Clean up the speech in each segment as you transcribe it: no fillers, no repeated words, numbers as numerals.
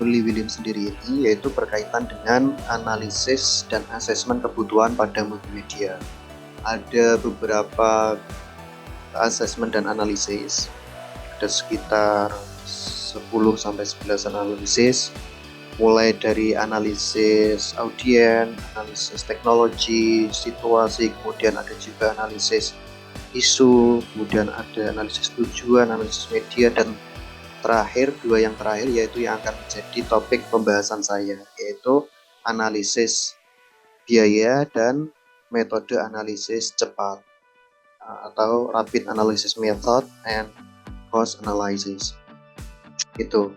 Lee Williams sendiri ini, yaitu berkaitan dengan analisis dan asesmen kebutuhan pada multimedia. Ada beberapa asesmen dan analisis, ada sekitar 10 sampai 11 analisis, mulai dari analisis audien, analisis teknologi, situasi, kemudian ada juga analisis isu, kemudian ada analisis tujuan, analisis media, dan dua yang terakhir yaitu yang akan menjadi topik pembahasan saya, yaitu analisis biaya dan metode analisis cepat atau rapid analysis method and cost analysis. Itu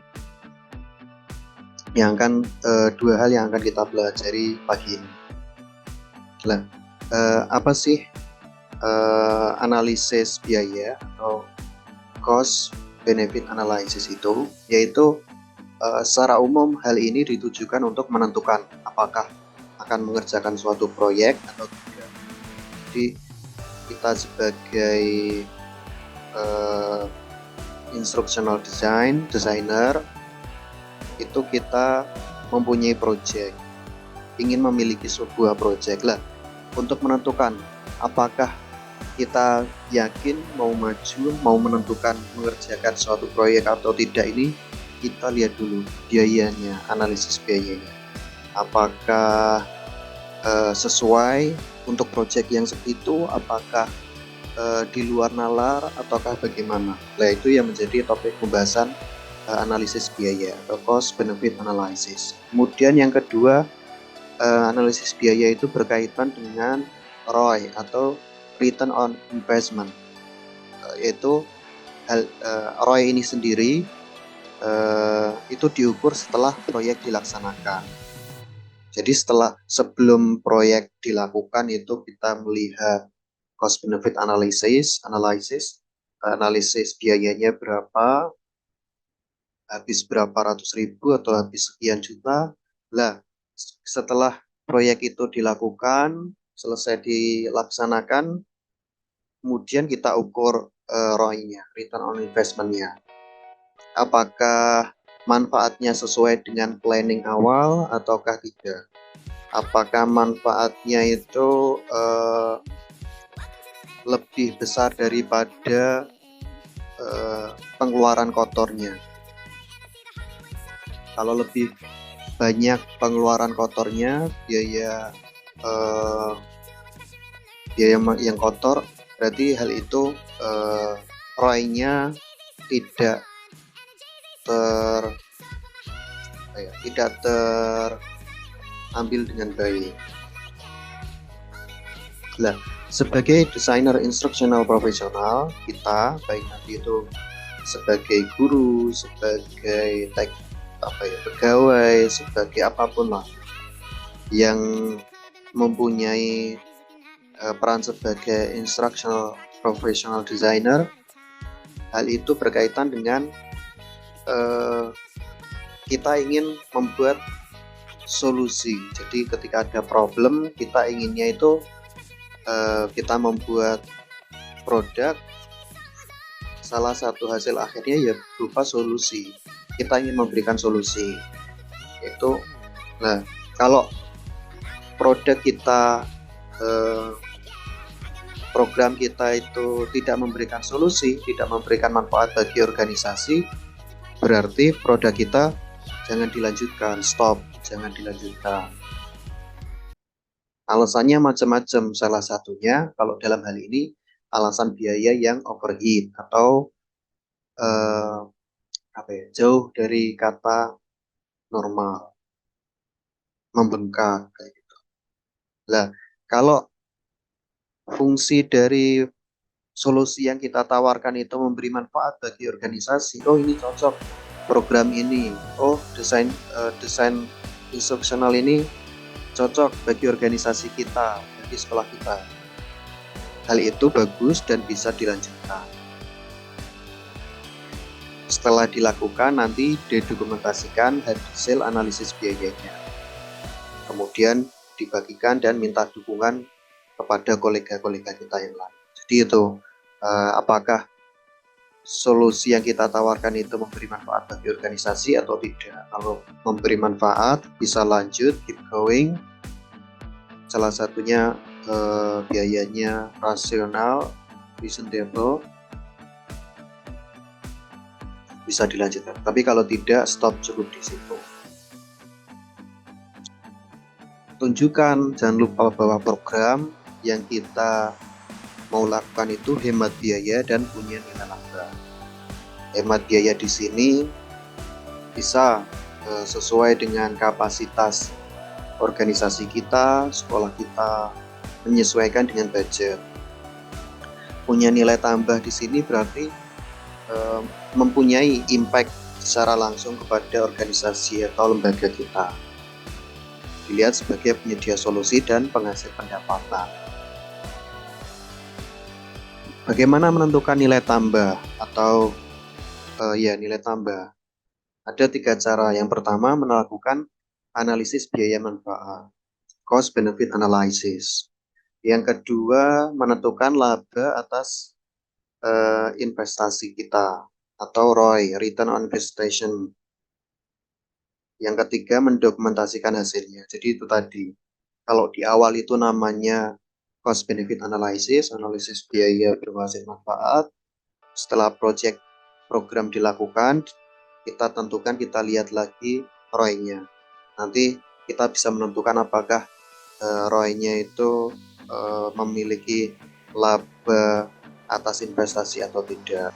yang akan dua hal yang akan kita pelajari pagi ini. Nah, apa sih analisis biaya atau cost benefit analysis itu? Yaitu secara umum hal ini ditujukan untuk menentukan apakah akan mengerjakan suatu proyek atau tidak. Jadi kita sebagai instructional designer itu kita mempunyai project, ingin memiliki sebuah project lah, untuk menentukan apakah kita yakin mau maju, mau menentukan mengerjakan suatu proyek atau tidak, ini kita lihat dulu biayanya, analisis biayanya. Apakah sesuai untuk proyek yang segitu, apakah di luar nalar, ataukah bagaimana. Nah, itu yang menjadi topik pembahasan analisis biaya atau cost benefit analysis. Kemudian yang kedua, analisis biaya itu berkaitan dengan ROI atau return on investment, yaitu ROI ini sendiri itu diukur setelah proyek dilaksanakan. Jadi sebelum proyek dilakukan itu kita melihat cost benefit analysis biayanya berapa, habis berapa ratus ribu atau habis sekian juta. Lah, setelah proyek itu dilakukan, selesai dilaksanakan, kemudian kita ukur ROI-nya, return on investment-nya. Apakah manfaatnya sesuai dengan planning awal ataukah tidak? Apakah manfaatnya itu lebih besar daripada pengeluaran kotornya? Kalau lebih banyak pengeluaran kotornya, biaya yang kotor, berarti hal itu ROI-nya tidak terambil dengan baik. Nah, sebagai desainer instructional profesional, kita baik nanti itu sebagai guru, sebagai pegawai, sebagai apapun lah yang mempunyai peran sebagai instructional professional designer, hal itu berkaitan dengan kita ingin membuat solusi. Jadi ketika ada problem, kita inginnya itu kita membuat produk, salah satu hasil akhirnya ya berupa solusi. Kita ingin memberikan solusi. Itu, nah, kalau produk kita, program kita itu tidak memberikan solusi, tidak memberikan manfaat bagi organisasi, berarti produk kita jangan dilanjutkan, stop, jangan dilanjutkan. Alasannya macam-macam, salah satunya kalau dalam hal ini alasan biaya yang overheat atau jauh dari kata normal, membengkak kayak gitu. Nah, kalau fungsi dari solusi yang kita tawarkan itu memberi manfaat bagi organisasi, oh ini cocok program ini, oh desain instruksional ini cocok bagi organisasi kita, bagi sekolah kita, hal itu bagus dan bisa dilanjutkan. Setelah dilakukan, nanti didokumentasikan hasil analisis biayanya, kemudian dibagikan dan minta dukungan kepada kolega-kolega kita yang lain. Jadi itu apakah solusi yang kita tawarkan itu memberi manfaat bagi organisasi atau tidak. Kalau memberi manfaat, bisa lanjut, keep going. Salah satunya biayanya rasional, reasonable, bisa dilanjutkan. Tapi kalau tidak, stop cukup di situ. Tunjukkan, jangan lupa bahwa program yang kita mau lakukan itu hemat biaya dan punya nilai tambah. Hemat biaya di sini bisa sesuai dengan kapasitas organisasi kita, sekolah kita, menyesuaikan dengan budget. Punya nilai tambah di sini berarti mempunyai impact secara langsung kepada organisasi atau lembaga kita. Dilihat sebagai penyedia solusi dan penghasil pendapatan. Bagaimana menentukan nilai tambah atau nilai tambah? Ada 3 cara. Yang pertama, melakukan analisis biaya manfaat, cost benefit analysis. Yang kedua, menentukan laba atas investasi kita atau ROI, return on investment. Yang ketiga, mendokumentasikan hasilnya. Jadi itu tadi, kalau di awal itu namanya cost benefit analysis, analisis biaya berhasil manfaat. Setelah program dilakukan, kita tentukan, kita lihat lagi ROI-nya. Nanti kita bisa menentukan apakah ROI-nya itu memiliki laba atas investasi atau tidak.